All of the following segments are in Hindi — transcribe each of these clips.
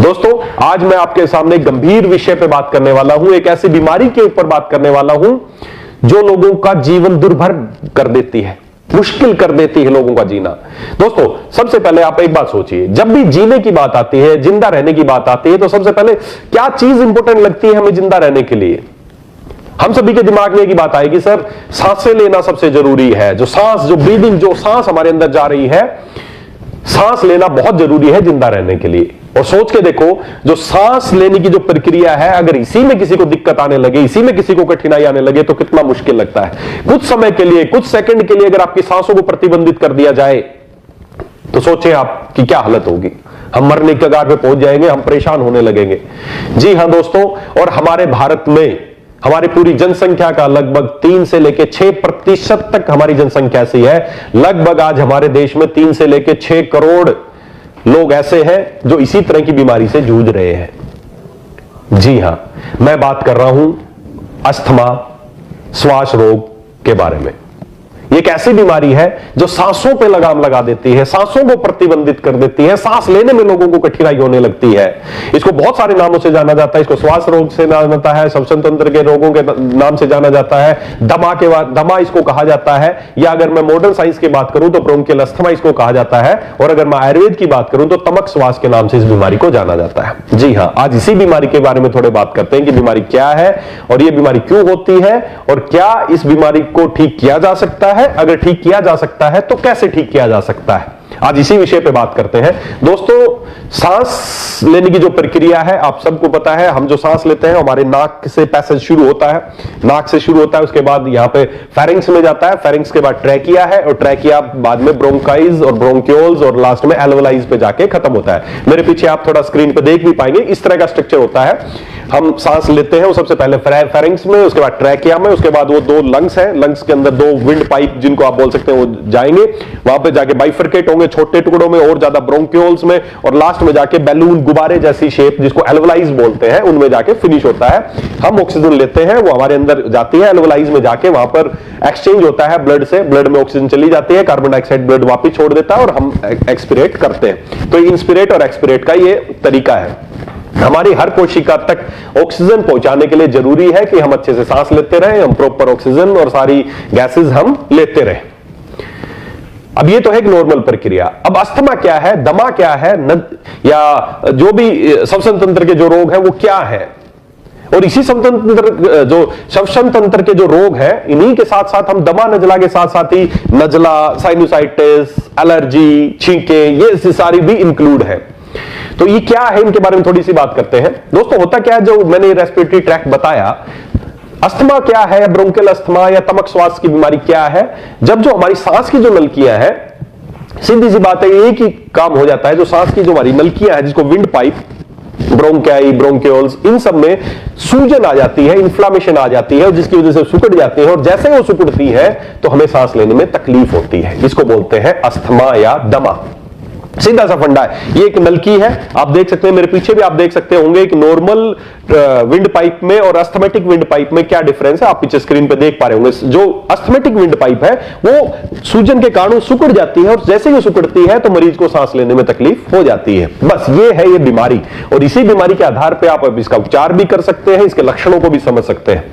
दोस्तों, आज मैं आपके सामने गंभीर विषय पे बात करने वाला हूं, एक ऐसी बीमारी के ऊपर बात करने वाला हूं जो लोगों का जीवन दुर्भर कर देती है, मुश्किल कर देती है लोगों का जीना। दोस्तों, सबसे पहले आप एक बात सोचिए, जब भी जीने की बात आती है, जिंदा रहने की बात आती है, तो सबसे पहले क्या चीज इंपॉर्टेंट लगती है हमें जिंदा रहने के लिए? हम सभी के दिमाग में एक ही बात आएगी, सर सांसें लेना सबसे जरूरी है। जो सांस, जो ब्रीदिंग, जो सांस हमारे अंदर जा रही है, सांस लेना बहुत जरूरी है जिंदा रहने के लिए। और सोच के देखो, जो सांस लेने की जो प्रक्रिया है, अगर इसी में किसी को दिक्कत आने लगे, इसी में किसी को कठिनाई आने लगे, तो कितना मुश्किल लगता है। कुछ समय के लिए, कुछ सेकंड के लिए अगर आपकी सांसों को प्रतिबंधित कर दिया जाए, तो सोचें आप कि क्या हालत होगी। हम मरने के कगार पे पहुंच जाएंगे, हम परेशान होने लगेंगे। जी हां दोस्तों, और हमारे भारत में हमारी पूरी जनसंख्या का लगभग 3 से लेकर 6% तक हमारी जनसंख्या ऐसी है। लगभग आज हमारे देश में 3 से लेकर 6 करोड़ लोग ऐसे हैं जो इसी तरह की बीमारी से जूझ रहे हैं। जी हां, मैं बात कर रहा हूं अस्थमा, श्वास रोग के बारे में। ये एक ऐसी बीमारी है जो सांसों पे लगाम लगा देती है, सांसों को प्रतिबंधित कर देती है, सांस लेने में लोगों को कठिनाई होने लगती है। इसको बहुत सारे नामों से जाना जाता है। इसको श्वास रोग से जाना जाता है, श्वसन तंत्र के रोगों के नाम से जाना जाता है, दमा इसको कहा जाता है, या अगर मैं मॉडर्न साइंस की बात करूं तो ब्रोंकियल अस्थमा इसको कहा जाता है, और अगर मैं आयुर्वेद की बात करूं तो तमक श्वास के नाम से इस बीमारी को जाना जाता है। जी हां, आज इसी बीमारी के बारे में थोड़े बात करते हैं कि बीमारी क्या है और यह बीमारी क्यों होती है, और क्या इस बीमारी को ठीक किया जा सकता है। अगर ठीक किया जा सकता है तो कैसे ठीक किया जा सकता है, आज इसी विषय पे बात करते हैं। दोस्तों, सांस लेने की जो प्रक्रिया है, आप सबको पता है, हम जो सांस लेते हैं हमारे नाक से पैसेज शुरू होता है, नाक से शुरू होता है, उसके बाद यहां पे फेरिंक्स में जाता है, फेरिंक्स के बाद ट्रैकिया है, और ट्रैकिया बाद में ब्रोंकाइज और ब्रोंक्यूल्स, और लास्ट में एल्वेलाइज पे जाके खत्म होता है। मेरे पीछे आप थोड़ा स्क्रीन पे देख भी पाएंगे, इस तरह का स्ट्रक्चर होता है। हम सांस लेते हैं, वो सबसे पहले फेरिंक्स में, उसके बाद ट्रैकिया में, उसके बाद वो 2 लंग्स हैं, लंग्स के अंदर 2 विंड पाइप जिनको आप बोल सकते हैं वो जाएंगे, वहां पे जाके बाइफरकेट होंगे छोटे टुकड़ों में और ज्यादा ब्रोंक्यूल्स में, और लास्ट में जाके बैलून, गुब्बारे जैसी शेप जिसको एल्वेलाइज बोलते हैं, उनमें जाके फिनिश होता है। हम ऑक्सीजन लेते हैं, वो हमारे अंदर जाती है, एल्वेलाइज में जाके वहां पर एक्सचेंज होता है ब्लड से, ब्लड में ऑक्सीजन चली जाती है, कार्बन डाइऑक्साइड ब्लड वापस छोड़ देता है और हम एक्सपिरेट करते हैं। तो इंस्पिरेट और एक्सपिरेट का ये तरीका है। हमारी हर कोशिका तक ऑक्सीजन पहुंचाने के लिए जरूरी है कि हम अच्छे से सांस लेते रहें, हम प्रॉपर ऑक्सीजन और सारी गैसेस हम लेते रहें। अब ये तो है एक नॉर्मल प्रक्रिया। अब अस्थमा क्या है, दमा क्या है, या जो भी श्वसन तंत्र के जो रोग हैं वो क्या है, और इसी श्वसन तंत्र के जो रोग हैं, इन्हीं के साथ साथ हम दमा नजला के साथ साथ ही नजला, साइनोसाइटिस, एलर्जी, छींके, ये सारी भी इंक्लूड है। तो ये क्या है, इनके बारे में थोड़ी सी बात करते हैं। दोस्तों, होता क्या है, जो मैंने रेस्पिरेटरी ट्रैक्ट बताया, अस्थमा क्या है, ब्रोंकियल अस्थमा या तमक श्वास की बीमारी क्या है, जब जो हमारी सांस की जो नलकियां है, सीधी सी बात है, एक ही काम हो जाता है। जो सांस की जो हमारी नलकियां है, जिसको विंड पाइप, ब्रोंकाई, ब्रोंक्यूल्स, इन सब में सूजन आ जाती है, इन्फ्लामेशन आ जाती है, और जिसकी वजह से सिकुड़ जाती है, और जैसे वो सिकुड़ती है तो हमें सांस लेने में तकलीफ होती है। इसको बोलते हैं अस्थमा या दमा। सीधा सा फंडा है। ये एक नलकी है, आप देख सकते हैं, मेरे पीछे भी आप देख सकते होंगे, एक नॉर्मल विंड पाइप में और अस्थमेटिक विंड पाइप में क्या डिफरेंस है, आप पीछे स्क्रीन पे देख पा रहे होंगे। जो अस्थमेटिक विंड पाइप है वो सूजन के कारण सिकुड़ जाती है, और जैसे ही सिकुड़ती है तो मरीज को सांस लेने में तकलीफ हो जाती है। बस ये है ये बीमारी, और इसी बीमारी के आधार पर आप इसका उपचार भी कर सकते हैं, इसके लक्षणों को भी समझ सकते हैं।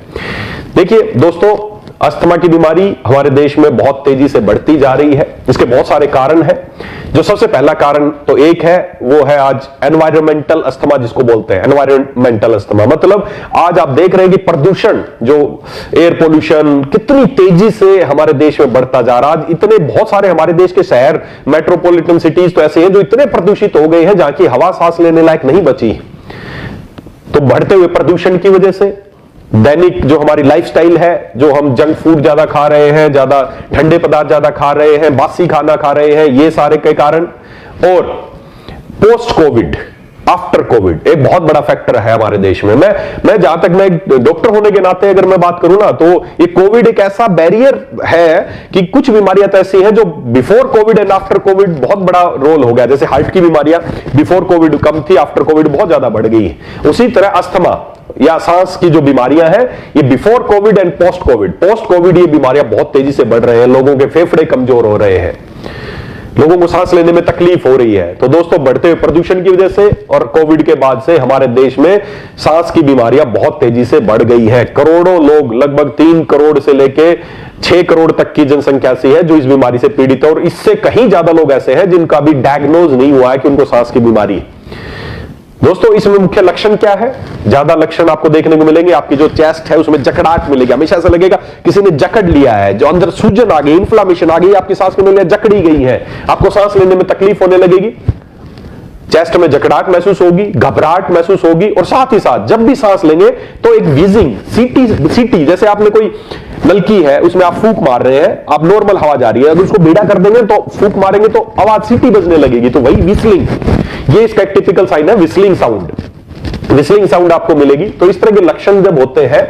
देखिए दोस्तों, अस्थमा की बीमारी हमारे देश में बहुत तेजी से बढ़ती जा रही है। इसके बहुत सारे कारण हैं। जो सबसे पहला कारण तो एक है, वो है आज एनवायरमेंटल अस्थमा, जिसको बोलते हैं एनवायरमेंटल अस्थमा। मतलब आज आप देख रहे हैं कि प्रदूषण, जो एयर पोल्यूशन कितनी तेजी से हमारे देश में बढ़ता जा रहा है। आज इतने बहुत सारे हमारे देश के शहर, मेट्रोपॉलिटन सिटीज तो ऐसे हैं जो इतने प्रदूषित हो गए हैं, जहां की हवा सांस लेने लायक नहीं बची। तो बढ़ते हुए प्रदूषण की वजह से, दैनिक जो हमारी लाइफस्टाइल है, जो हम जंक फूड ज्यादा खा रहे हैं, ज्यादा ठंडे पदार्थ ज्यादा खा रहे हैं, बासी खाना खा रहे हैं, ये सारे के कारण, और पोस्ट कोविड, आफ्टर कोविड एक बहुत बड़ा फैक्टर है हमारे देश में। मैं जहां तक मैं डॉक्टर होने के नाते अगर मैं बात करूं ना, तो ये कोविड एक ऐसा बैरियर है कि कुछ बीमारियां तो ऐसी हैं जो before Covid and after Covid बहुत बड़ा रोल हो गया। जैसे हार्ट की बीमारियां बिफोर कोविड कम थी, आफ्टर कोविड बहुत ज्यादा बढ़ गई है। उसी तरह अस्थमा या सांस की जो बीमारियां हैं, ये before Covid and post Covid ये बीमारियां बहुत तेजी से बढ़ रहे हैं, लोगों के फेफड़े कमजोर हो रहे हैं। लोगों को सांस लेने में तकलीफ हो रही है। तो दोस्तों, बढ़ते हुए प्रदूषण की वजह से और कोविड के बाद से हमारे देश में सांस की बीमारियां बहुत तेजी से बढ़ गई है। करोड़ों लोग, लगभग 3 करोड़ से लेके 6 करोड़ तक की जनसंख्या ऐसी है जो इस बीमारी से पीड़ित है, और इससे कहीं ज्यादा लोग ऐसे हैं जिनका अभी डायग्नोज नहीं हुआ है कि उनको सांस की बीमारी है। दोस्तों, इसमें मुख्य लक्षण क्या है? ज्यादा लक्षण आपको देखने को मिलेंगे। आपकी जो चेस्ट है उसमें जकड़ाहट मिलेगी, हमेशा ऐसा लगेगा किसी ने जकड़ लिया है, जो अंदर सूजन आ गई, इन्फ्लामेशन आ गई, आपकी सांस की नलियां जकड़ी गई है, आपको सांस लेने में तकलीफ होने लगेगी, चेस्ट में जकड़ाहट महसूस होगी, घबराहट महसूस होगी, और साथ ही साथ जब भी सांस लेंगे तो एक व्हीजिंग, सीटी, जैसे आपने कोई नलकी है उसमें आप फूंक मार रहे हैं, आप नॉर्मल हवा जा रही है, अगर उसको बीड़ा कर देंगे तो फूंक मारेंगे तो आवाज सीटी बजने लगेगी, तो वही व्हिस्लिंग, ये इसका एक टिपिकल साइन है, व्हिस्लिंग साउंड आपको मिलेगी। तो इस तरह के लक्षण जब होते हैं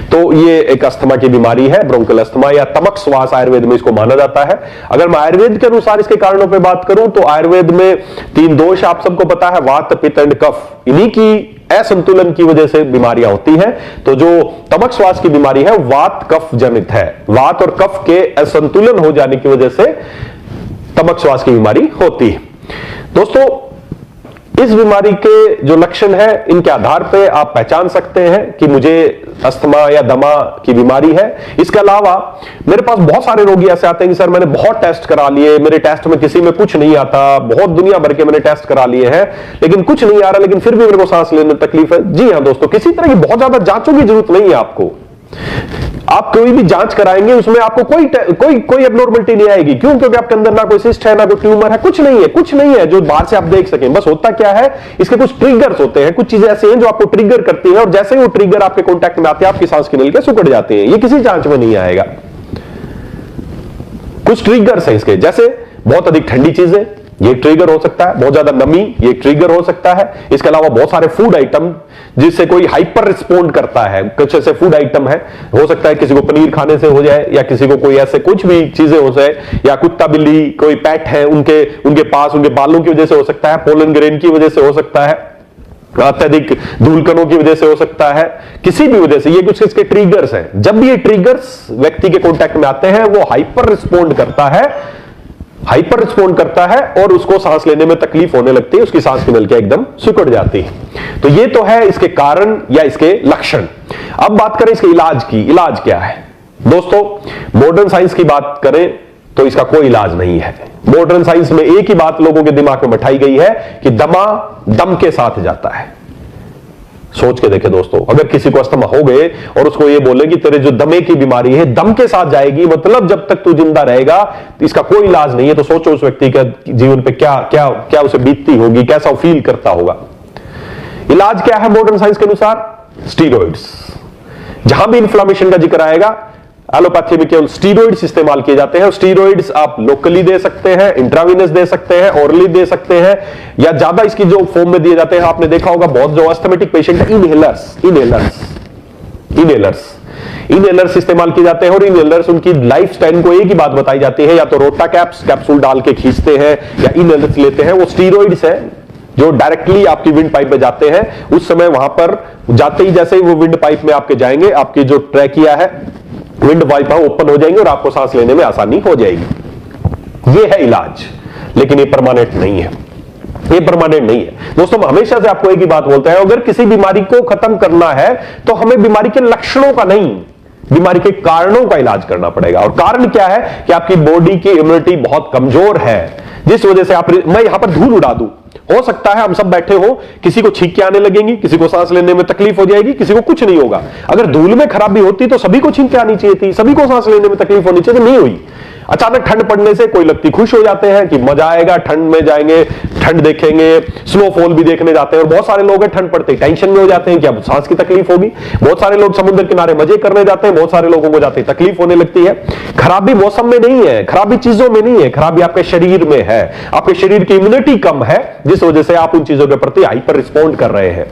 तो ये एक अस्थमा की बीमारी है, ब्रोंकल अस्थमा या तमक श्वास आयुर्वेद में इसको माना जाता है। अगर मैं आयुर्वेद के अनुसार इसके कारणों पे बात करूं तो आयुर्वेद में 3 दोष आप सबको पता है, वात, पित्त एंड कफ, इन्हीं की असंतुलन की वजह से बीमारियां होती हैं। तो जो तमक श्वास की बीमारी है वात कफ जनित है, वात और कफ के असंतुलन हो जाने की वजह से तमक श्वास की बीमारी होती है। दोस्तों, इस बीमारी के जो लक्षण है इनके आधार पे आप पहचान सकते हैं कि मुझे अस्थमा या दमा की बीमारी है। इसके अलावा मेरे पास बहुत सारे रोगी ऐसे आते हैं कि सर मैंने बहुत टेस्ट करा लिए, मेरे टेस्ट में किसी में कुछ नहीं आता, बहुत दुनिया भर के मैंने टेस्ट करा लिए हैं लेकिन कुछ नहीं आ रहा, लेकिन फिर भी मेरे को सांस लेने में तकलीफ है। जी हां दोस्तों, किसी तरह की बहुत ज्यादा जांचों की जरूरत नहीं है आपको। आप कोई भी जांच कराएंगे उसमें आपको कोई एब्नॉर्मलिटी नहीं आएगी। क्यों? क्योंकि आपके अंदर ना कोई सिस्ट है, ना कोई ट्यूमर है, कुछ नहीं है जो बाहर से आप देख सकें। बस होता क्या है, इसके कुछ ट्रिगर्स होते हैं, कुछ चीजें ऐसी हैं जो आपको ट्रिगर करती हैं, और जैसे ही वो ट्रिगर आपके कांटेक्ट में आते हैं आपकी सांस की नलियां सिकुड़ जाती हैं। ये किसी जांच में नहीं आएगा। कुछ ट्रिगर्स हैं इसके, जैसे बहुत अधिक ठंडी चीजें, ये ट्रिगर हो सकता है, बहुत ज्यादा नमी, ये ट्रिगर हो सकता है। इसके अलावा बहुत सारे फूड आइटम जिससे कोई हाइपर रिस्पोंड करता है, कुछ ऐसे फूड आइटम है, हो सकता है किसी को पनीर खाने से हो जाए, या किसी को कोई ऐसे कुछ भी चीजें हो जाए, या कुत्ता बिल्ली कोई पेट है उनके पास उनके बालों की वजह से हो सकता है, पोलन ग्रेन की वजह से हो सकता है, अत्यधिक धूलकणों की वजह से हो सकता है, किसी भी वजह से। ये कुछ इसके ट्रिगर्स हैं। जब भी ये ट्रिगर्स व्यक्ति के कांटेक्ट में आते हैं वो हाइपर रिस्पोंड करता है और उसको सांस लेने में तकलीफ होने लगती है, उसकी सांस की नलियां एकदम सिकुड़ जाती है। तो ये तो है इसके कारण या इसके लक्षण। अब बात करें इसके इलाज की। इलाज क्या है दोस्तों? मॉडर्न साइंस की बात करें तो इसका कोई इलाज नहीं है। मॉडर्न साइंस में एक ही बात लोगों के दिमाग में बैठाई गई है कि दमा दम के साथ जाता है। सोच के देखे दोस्तों, अगर किसी को अस्थमा हो गए और उसको ये बोले कि तेरे जो दमे की बीमारी है दम के साथ जाएगी, मतलब जब तक तू जिंदा रहेगा इसका कोई इलाज नहीं है, तो सोचो उस व्यक्ति के जीवन पे क्या क्या क्या उसे बीतती होगी, कैसा फील करता होगा। इलाज क्या है मॉडर्न साइंस के अनुसार? स्टीरॉइड्स। जहां भी इन्फ्लामेशन का जिक्र आएगा एलोपैथी में केवल स्टीरॉइड्स इस्तेमाल किए जाते हैं। स्टीरॉइड्स आप लोकली दे सकते हैं, इंट्रावीनस दे सकते हैं, ओरली दे सकते हैं, या ज्यादा इसकी जो फॉर्म में दिए जाते हैं आपने देखा होगा बहुत जो अस्थमेटिक पेशेंट है, इनहेलर्स इस्तेमाल किए जाते हैं। और इनहेलर्स उनकी लाइफ स्टाइल को एक ही बात बताई जाती है, या तो रोटा कैप्सूल डाल के खींचते हैं या इनहेलर्स लेते हैं। वो स्टीरॉइड्स है जो डायरेक्टली आपकी विंड पाइप में जाते हैं। उस समय वहां पर जाते ही जैसे ही वो विंड पाइप में आपके जाएंगे, आपकी जो ट्रैकिया है, विंड पाइप ओपन हो जाएंगे और आपको सांस लेने में आसानी हो जाएगी। ये है इलाज, लेकिन ये परमानेंट नहीं है। दोस्तों, हमेशा से आपको एक ही बात बोलते हैं, अगर किसी बीमारी को खत्म करना है तो हमें बीमारी के लक्षणों का नहीं, बीमारी के कारणों का इलाज करना पड़ेगा। और कारण क्या है कि आपकी बॉडी की इम्यूनिटी बहुत कमजोर है, जिस वजह से मैं यहां पर धूल उड़ा दूं, हो सकता है हम सब बैठे हो, किसी को छींकें आने लगेंगी, किसी को सांस लेने में तकलीफ हो जाएगी, किसी को कुछ नहीं होगा। अगर धूल में खराबी होती तो सभी को छींकें आनी चाहिए थी, सभी को सांस लेने में तकलीफ होनी चाहिए, तो नहीं हुई। अचानक ठंड पड़ने से कोई व्यक्ति खुश हो जाते हैं कि मजा आएगा, ठंड में जाएंगे, ठंड देखेंगे, स्नोफॉल भी देखने जाते हैं। और बहुत सारे लोग ठंड पड़ते ही टेंशन में हो जाते हैं कि अब सांस की तकलीफ होगी। बहुत सारे लोग समुद्र किनारे मजे करने जाते हैं, बहुत सारे लोगों को जाते तकलीफ होने लगती है। खराबी मौसम में नहीं है, खराबी चीजों में नहीं है, खराबी आपके शरीर में है। आपके शरीर की इम्यूनिटी कम है, जिस वजह से आप उन चीजों के प्रति हाइपर रिस्पॉन्ड कर रहे हैं।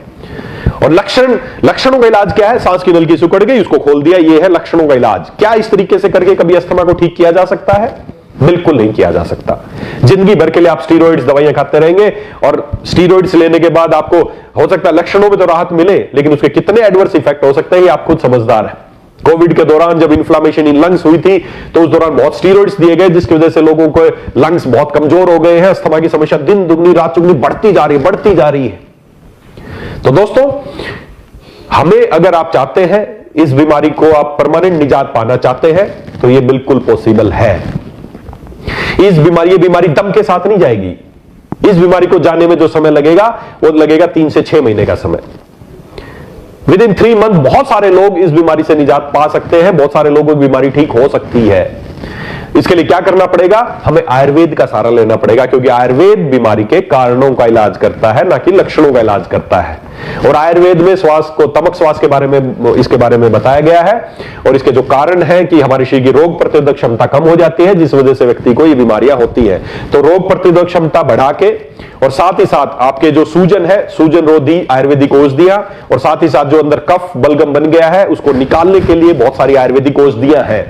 और लक्षणों का इलाज क्या है? सांस की नली सिकुड़ गई, उसको खोल दिया, ये है लक्षणों का इलाज। क्या इस तरीके से करके कभी अस्थमा को ठीक किया जा सकता है? बिल्कुल नहीं किया जा सकता। जिंदगी भर के लिए आप स्टीरॉइड्स दवाइयां खाते रहेंगे, और स्टीरॉइड्स लेने के बाद आपको हो सकता है लक्षणों में तो राहत मिले, लेकिन उसके कितने एडवर्स इफेक्ट हो सकते हैं ये आप खुद समझदार है। कोविड के दौरान जब इन्फ्लामेशन इन लंग्स हुई थी तो उस दौरान बहुत स्टीरॉइड्स दिए गए, जिसकी वजह से लोगों को लंग्स बहुत कमजोर हो गए हैं। अस्थमा की समस्या दिन दुगनी रात चुगनी बढ़ती जा रही है। तो दोस्तों, हमें, अगर आप चाहते हैं इस बीमारी को, आप परमानेंट निजात पाना चाहते हैं, तो यह बिल्कुल पॉसिबल है। ये बीमारी दम के साथ नहीं जाएगी। इस बीमारी को जाने में जो समय लगेगा वो लगेगा 3 से 6 महीने का समय। विद इन 3 मंथ बहुत सारे लोग इस बीमारी से निजात पा सकते हैं, बहुत सारे लोगों की बीमारी ठीक हो सकती है। इसके लिए क्या करना पड़ेगा? हमें आयुर्वेद का सहारा लेना पड़ेगा, क्योंकि आयुर्वेद बीमारी के कारणों का इलाज करता है, ना कि लक्षणों का इलाज करता है। और आयुर्वेद में श्वास को, तमक श्वास के बारे में, इसके बारे में बताया गया है, और इसके जो कारण है कि हमारे शरीर की रोग प्रतिरोधक क्षमता कम हो जाती है, जिस वजह से व्यक्ति को ये बीमारियां होती है। तो रोग प्रतिरोधक क्षमता बढ़ा के, और साथ ही साथ आपके जो सूजन है, सूजन रोधी आयुर्वेदिक औषधियां, और साथ ही साथ जो अंदर कफ बलगम बन गया है उसको निकालने के लिए बहुत सारी आयुर्वेदिक औषधियां हैं।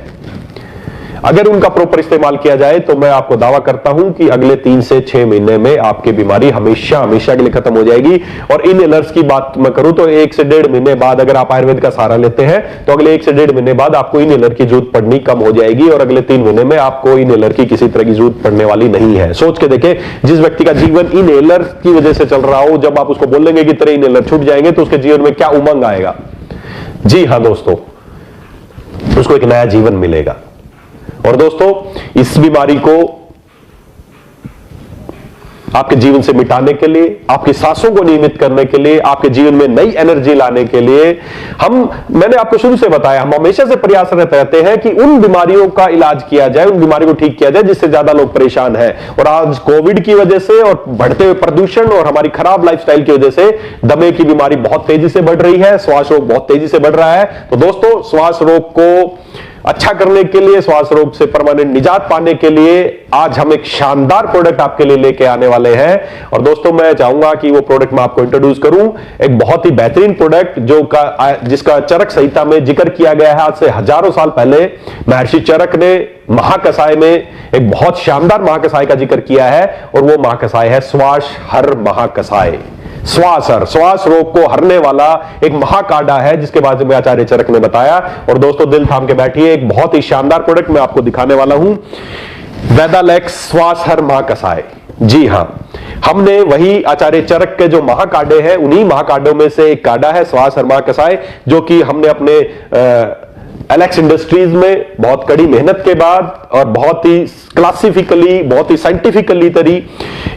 अगर उनका प्रॉपर इस्तेमाल किया जाए तो मैं आपको दावा करता हूं कि अगले 3 से 6 महीने में आपकी बीमारी हमेशा के लिए खत्म हो जाएगी। और इन इनहेलर्स की बात मैं करूं तो 1 से 1.5 महीने बाद, अगर आप आयुर्वेद का सहारा लेते हैं, तो अगले 1 से 1.5 महीने बाद आपको इन इनहेलर की जरूरत पड़नी कम हो जाएगी, और अगले 3 महीने में आपको इन इनहेलर की किसी तरह की जरूरत पड़ने वाली नहीं है। सोच के देखें, जिस व्यक्ति का जीवन इन इनहेलर की वजह से चल रहा हो, जब आप उसको बोलेंगे कि तेरे इनहेलर छूट जाएंगे, तो उसके जीवन में क्या उमंग आएगा। जी हां दोस्तों, उसको एक नया जीवन मिलेगा। और दोस्तों, इस बीमारी को आपके जीवन से मिटाने के लिए, आपकी सांसों को नियमित करने के लिए, आपके जीवन में नई एनर्जी लाने के लिए मैंने आपको शुरू से बताया, हम हमेशा से प्रयासरत रहते हैं कि उन बीमारियों का इलाज किया जाए, उन बीमारियों को ठीक किया जाए जिससे ज्यादा लोग परेशान हैं। और आज कोविड की वजह से और बढ़ते हुए प्रदूषण और हमारी खराब लाइफस्टाइल की वजह से दमे की बीमारी बहुत तेजी से बढ़ रही है, श्वास रोग बहुत तेजी से बढ़ रहा है। तो दोस्तों, श्वास रोग को अच्छा करने के लिए, श्वास रोग से परमानेंट निजात पाने के लिए आज हम एक शानदार प्रोडक्ट आपके लिए लेके आने वाले हैं। और दोस्तों, मैं चाहूंगा कि वो प्रोडक्ट मैं आपको इंट्रोड्यूस करूं, एक बहुत ही बेहतरीन प्रोडक्ट जिसका चरक संहिता में जिक्र किया गया है। आज से हजारों साल पहले महर्षि चरक ने महाकसाय में एक बहुत शानदार महाकसाय का जिक्र किया है, और वो महाकसाय है श्वास हर महाकसाय। श्वास रोग को हरने वाला एक महाकाढ़ा है, जिसके बारे में आचार्य चरक ने बताया। और दोस्तों, दिल थाम के बैठिए, एक बहुत ही शानदार प्रोडक्ट मैं आपको दिखाने वाला हूं, वेदालेक्स श्वास हर महाकसाय। जी हां, हमने वही आचार्य चरक के जो महाकाढ़े हैं, उन्हीं महाकाढ़ों में से एक काढ़ा है श्वास हर महाकसाय, जो कि हमने अपने एलेक्स इंडस्ट्रीज में बहुत कड़ी मेहनत के बाद और बहुत ही क्लासिफिकली, बहुत ही साइंटिफिकली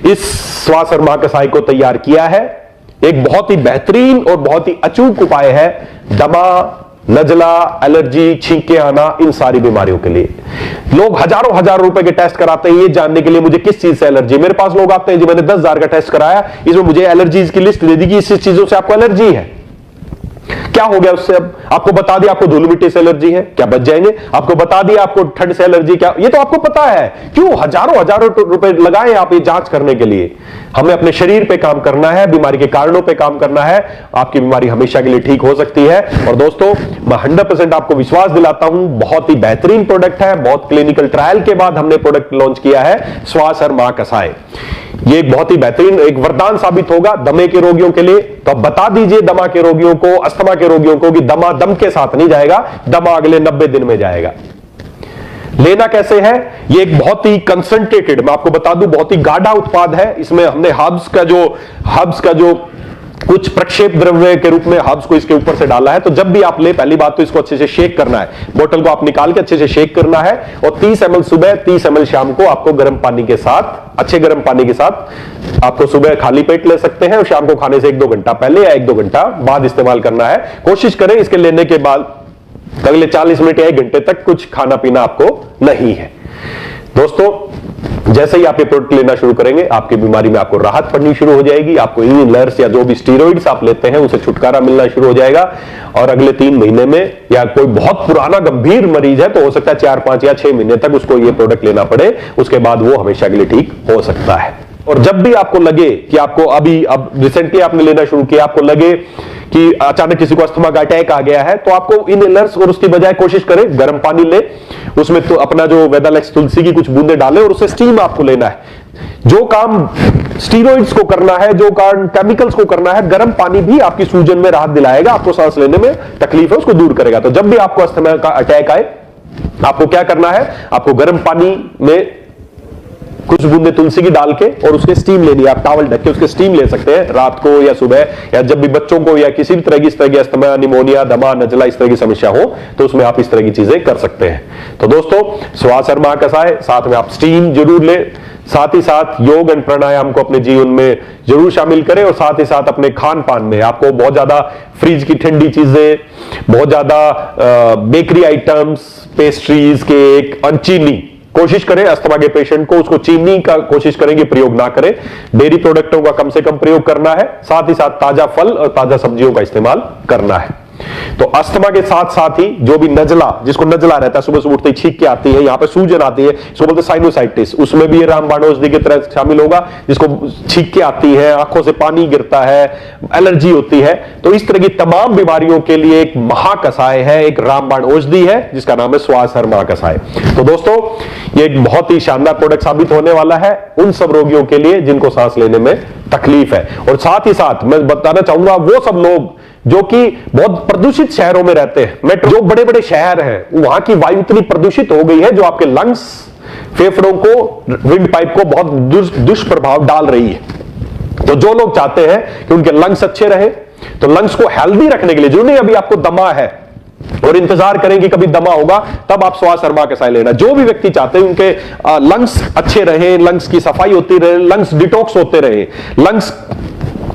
इस श्वास हर महाकसाय को तैयार किया है। एक बहुत ही बेहतरीन और बहुत ही अचूक उपाय है दमा, नजला, एलर्जी, छींके आना, इन सारी बीमारियों के लिए। लोग हजारों रुपए के टेस्ट कराते हैं ये जानने के लिए मुझे किस चीज से एलर्जी। मेरे पास लोग आते हैं जी, मैंने 10,000 का टेस्ट कराया, इसमें मुझे एलर्जीज की लिस्ट दे दी कि इस चीजों से आपको एलर्जी है। क्या हो गया उससे? अब आपको बता दिया आपको धूल मिट्टी से एलर्जी है, क्या बच जाएंगे? आपको बता दिया आपको ठंड से एलर्जी, क्या ये तो आपको पता है। क्यों हजारों रुपए लगाए आप ये जांच करने के लिए? हमें अपने शरीर पे काम करना है, बीमारी के कारणों पे काम करना है। आपकी बीमारी हमेशा के लिए ठीक हो सकती है। और दोस्तों, मैं 100% आपको विश्वास दिलाता हूं, बहुत ही बेहतरीन प्रोडक्ट है। बहुत क्लिनिकल ट्रायल के बाद हमने प्रोडक्ट लॉन्च किया है, श्वास हर महाकसाय। ये एक बहुत ही बेहतरीन, एक वरदान साबित होगा दमे के रोगियों के लिए। तो अब बता दीजिए दमा के रोगियों को, अस्थमा के रोगियों को कि दमा दम के साथ नहीं जाएगा, दमा अगले 90 दिन में जाएगा। लेना कैसे है? ये एक बहुत ही कंसंट्रेटेड, मैं आपको बता दूं, बहुत ही गाढ़ा उत्पाद है। इसमें हमने हर्ब्स का जो कुछ प्रक्षेप द्रव्य के रूप में हर्ब्स को इसके ऊपर से डाला है। तो जब भी आप ले, पहली बात तो इसको अच्छे से शेक करना है, बोतल को आप निकाल के अच्छे से शेक करना है। और 30 ml सुबह, 30 ml शाम को आपको गर्म पानी के साथ, अच्छे गर्म पानी के साथ आपको सुबह खाली पेट ले सकते हैं, और शाम को खाने से 1-2 घंटा पहले या 1-2 घंटा बाद इस्तेमाल करना है। कोशिश करें इसके लेने के बाद अगले 40 मिनट या 1 घंटे तक कुछ खाना पीना आपको नहीं है। दोस्तों, जैसे ही आप ये प्रोडक्ट लेना शुरू करेंगे, आपकी बीमारी में आपको राहत पड़नी शुरू हो जाएगी। आपको इनहेलर्स या जो भी स्टीरॉइड्स आप लेते हैं उसे छुटकारा मिलना शुरू हो जाएगा। और अगले 3 महीने में, या कोई बहुत पुराना गंभीर मरीज है तो हो सकता है 4, 5 या 6 महीने तक उसको ये प्रोडक्ट लेना पड़े, उसके बाद वो हमेशा के लिए ठीक हो सकता है। और जब भी आपको लगे कि आपको अब रिसेंटली आपने लेना शुरू किया, आपको लगे कि अचानक किसी को अस्थमा का अटैक आ गया है, तो आपको इनहेलर्स और उसकी बजाय कोशिश करें गर्म पानी ले, उसमें तो अपना जो वेदालेक्स तुलसी की कुछ बूंदे डालें और उसे स्टीम आपको लेना है। जो काम स्टीरॉइड्स को करना है, जो काम केमिकल्स को करना है, गर्म पानी भी आपकी सूजन में राहत दिलाएगा, आपको सांस लेने में तकलीफ है उसको दूर करेगा। तो जब भी आपको अस्थमा का अटैक आए, आपको क्या करना है, आपको गर्म पानी में कुछ बूंदे तुलसी की डाल के और उसके स्टीम लेनी है। आप टॉवल ढक के उसके स्टीम ले सकते हैं रात को या सुबह, या जब भी बच्चों को या किसी भी तरह की अस्थमा, निमोनिया, दमा, नजला इस तरह की समस्या हो तो उसमें आप इस तरह की चीजें कर सकते हैं। तो दोस्तों, श्वास और महाकसाय, साथ में आप स्टीम जरूर ले, साथ ही साथ योग एंड प्राणायाम को अपने जीवन में जरूर शामिल करें, और साथ ही साथ अपने खान पान में आपको बहुत ज्यादा फ्रिज की ठंडी चीजें, बहुत ज्यादा बेकरी आइटम्स, पेस्ट्रीज, केक, अनचीनी कोशिश करें। अस्थमा के पेशेंट को उसको चीनी का कोशिश करेंगे प्रयोग ना करें। डेयरी प्रोडक्टों का कम से कम प्रयोग करना है, साथ ही साथ ताजा फल और ताजा सब्जियों का इस्तेमाल करना है। तो अस्थमा के साथ साथ ही जो भी नजला, जिसको नजला रहता है, सुबह सुबह उठते ही छींक के आती है, यहां पे सूजन आती है, इसको बोलते हैं साइनोसाइटिस, उसमें भी ये रामबाण औषधि की तरह शामिल होगा। जिसको छींक के आती है, आंखों से पानी गिरता है, एलर्जी होती है, तो इस तरह की तमाम बीमारियों के लिए एक महाकसाय है, एक रामबाण औषधि है जिसका नाम है श्वासहर महाकसाय। तो दोस्तों, ये एक बहुत ही शानदार प्रोडक्ट साबित होने वाला है उन सब रोगियों के लिए जिनको सांस लेने में तकलीफ है। और साथ ही साथ मैं बताना चाहूंगा वो सब लोग जो कि बहुत प्रदूषित शहरों में रहते हैं, मेट्रो जो बड़े बड़े शहर हैं, वहां की वायु इतनी प्रदूषित हो गई है जो आपके लंग्स, फेफड़ों को, विंड पाइप को बहुत दुष्प्रभाव डाल रही है। तो जो लोग चाहते हैं कि उनके लंग्स अच्छे रहे, तो लंग्स को हेल्दी रखने के लिए, जो नहीं अभी आपको दमा है और इंतजार करें कि कभी दमा होगा तब आप श्वासहर महाकसाय लेना, जो भी व्यक्ति चाहते हैं उनके लंग्स अच्छे रहे, लंग्स की सफाई होती रहे, लंग्स डिटॉक्स होते रहे,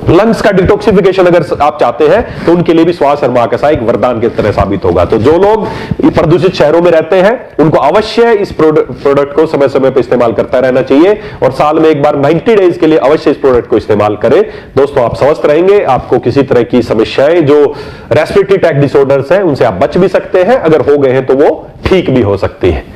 लंग्स का डिटॉक्सिफिकेशन अगर आप चाहते हैं तो उनके लिए भी श्वासहर महाकसाय एक वरदान की तरह साबित होगा। तो जो लोग प्रदूषित शहरों में रहते हैं उनको अवश्य इस प्रोडक्ट को समय समय पर इस्तेमाल करता रहना चाहिए, और साल में एक बार 90 डेज के लिए अवश्य इस प्रोडक्ट को इस्तेमाल करें। दोस्तों, आप स्वस्थ रहेंगे, आपको किसी तरह की समस्याएं जो रेस्पिरेटरी ट्रैक्ट डिसऑर्डर्स हैं उनसे आप बच भी सकते हैं, अगर हो गए हैं तो वो ठीक भी हो सकती है।